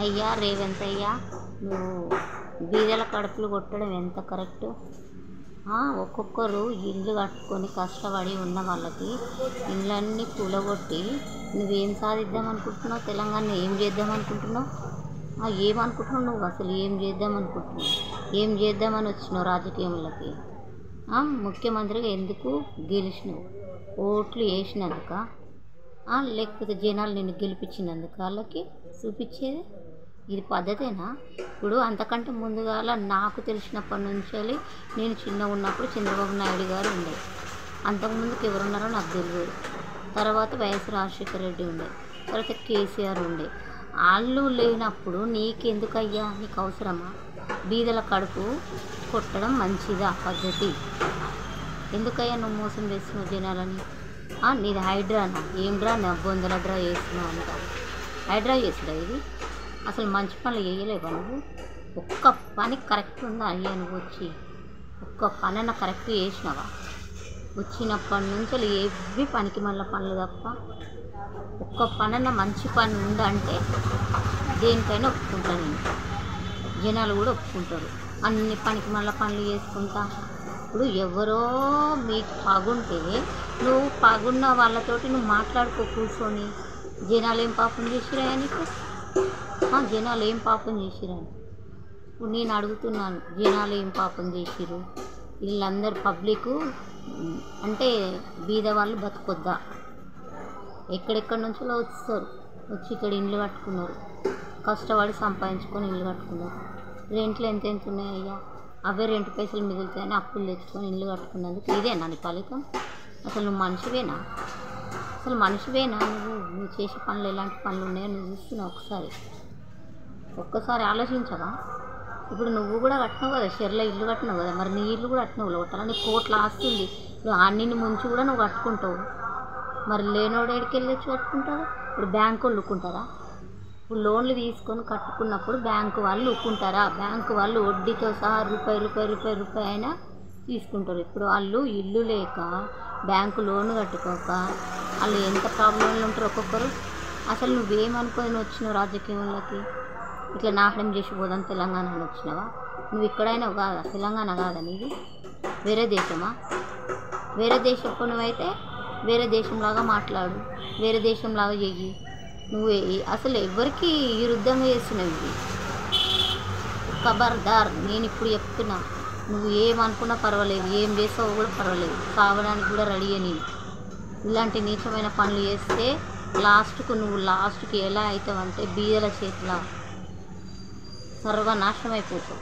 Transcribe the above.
అయ్యా రేవంత్ అయ్యా, నువ్వు బీదల కడుపులు కొట్టడం ఎంత కరెక్టు? ఒక్కొక్కరు ఇల్లు కట్టుకొని కష్టపడి ఉన్న వాళ్ళకి ఇళ్ళన్నీ కూలగొట్టి నువ్వేం సాధిద్దాం అనుకుంటున్నావు? తెలంగాణ ఏం చేద్దాం అనుకుంటున్నావు? ఏమనుకుంటున్నావు నువ్వు? అసలు ఏం చేద్దాం అనుకుంటున్నావు? ఏం చేద్దామని వచ్చినావు రాజకీయంలోకి? ముఖ్యమంత్రిగా ఎందుకు గెలిచినావు? ఓట్లు వేసినందుక, లేకపోతే జనాలు నిన్ను గెలిపించినందుకు వాళ్ళకి చూపించేది? ఇది పద్ధతేనా? ఇప్పుడు అంతకంటే ముందుగాల నాకు తెలిసినప్పటి నుంచి నేను చిన్నగా ఉన్నప్పుడు చంద్రబాబు నాయుడు గారు ఉండే, అంతకుముందుకు ఎవరున్నారో నాకు తెలియదు. తర్వాత వైఎస్ రాజశేఖర రెడ్డి ఉండే, తర్వాత కేసీఆర్ ఉండే. వాళ్ళు లేనప్పుడు నీకెందుకయ్యా? నీకు అవసరమా? బీదల కడుపు కొట్టడం మంచిదా పద్ధతి? ఎందుకయ్యా నువ్వు మోసం చేస్తున్నావు జనాలని? నీది హైడ్రానా? ఏం డ్రా? బొందల డ్రా చేస్తున్నావు అంట. హైడ్రా చేసుడా ఇది? అసలు మంచి పనులు చేయలేవా నువ్వు? ఒక్క పని కరెక్ట్ ఉందా అయ్యా? నువ్వు వచ్చి ఒక్క పనన్న కరెక్ట్ చేసినావా? వచ్చినప్పటి నుంచి ఏవి పనికి మళ్ళీ పనులు తప్ప ఒక్క పనన్న మంచి పని ఉందంటే దేనికైనా ఒప్పుకుంటా నేను. జనాలు కూడా ఒప్పుకుంటారు. అన్ని పనికి మళ్ళీ పనులు చేసుకుంటా. ఇప్పుడు ఎవరో మీకు పగుంటే నువ్వు పగున్న వాళ్ళతోటి నువ్వు మాట్లాడుకో కూర్చొని. జనాలు ఏం పాపం చేసిరా నీకు? జనాలు ఏం పాపం చేసిరని ఇప్పుడు నేను అడుగుతున్నాను. జనాలు ఏం పాపం చేసిరు? వీళ్ళందరూ పబ్లిక్ అంటే బీద వాళ్ళు బతుకొద్దా? ఎక్కడెక్కడి నుంచో వస్తారు, వచ్చి ఇక్కడ ఇండ్లు కట్టుకున్నారు, కష్టపడి సంపాదించుకొని ఇల్లు కట్టుకున్నారు. రెంట్లు ఎంత ఉన్నాయ్యా? అవే రెంట్ పైసలు మిగులుతాయని అప్పులు తెచ్చుకొని ఇల్లు కట్టుకున్నందుకు ఇదేనా నీ ఫలితం? అసలు నువ్వు మనిషివేనా? అసలు మనిషివేనా నువ్వు చేసే పనులు ఎలాంటి పనులు ఉన్నాయో నువ్వు చూస్తున్నావు? ఒక్కసారి ఆలోచించవా? ఇప్పుడు నువ్వు కూడా కట్టినావు కదా, షెర్లో ఇల్లు కట్టినావు కదా, మరి నీ ఇల్లు కూడా కట్టినావు లోటల. నీ కోట్ల ఆస్తి ఉంది, నువ్వు అన్నిని ముంచి కూడా నువ్వు కట్టుకుంటావు. మరి లేనోడు ఎక్కడికి వెళ్ళొచ్చి కట్టుకుంటావు? ఇప్పుడు బ్యాంకు వాళ్ళు ఊక్కుంటారా? ఇప్పుడు లోన్లు తీసుకొని కట్టుకున్నప్పుడు బ్యాంకు వాళ్ళు ఊక్కుంటారా? బ్యాంకు వాళ్ళు వడ్డీతో సహా రూపాయి అయినా తీసుకుంటారు. ఇప్పుడు వాళ్ళు ఇల్లు లేక బ్యాంకు లోన్ కట్టుకోక వాళ్ళు ఎంత ప్రాబ్లంలో ఉంటారు ఒక్కొక్కరు. అసలు నువ్వేమనుకొని వచ్చినావు రాజకీయంలోకి? ఇట్లా నాశనం చేసి పోదాం తెలంగాణలో వచ్చినావా? నువ్వు ఇక్కడైనా కాదా? తెలంగాణ కాదా నీది? వేరే దేశమా? వేరే దేశపు నువ్వైతే వేరే దేశంలాగా మాట్లాడు, వేరే దేశంలాగా చెయ్యి. నువ్వు అసలు ఎవరికి విరుద్ధంగా చేస్తున్నావు ఇది? ఖబర్దార్, నేను ఇప్పుడు చెప్తున్నా. నువ్వు ఏమనుకున్నా పర్వాలేదు, ఏం చేస్తావో కూడా పర్వాలేదు, కావడానికి కూడా రెడీ నేను. ఇలాంటి నీచమైన పనులు చేస్తే లాస్ట్కి ఎలా అవుతావంటే బీదల చేతిలో సర్వనాశనం అయిపోతావు.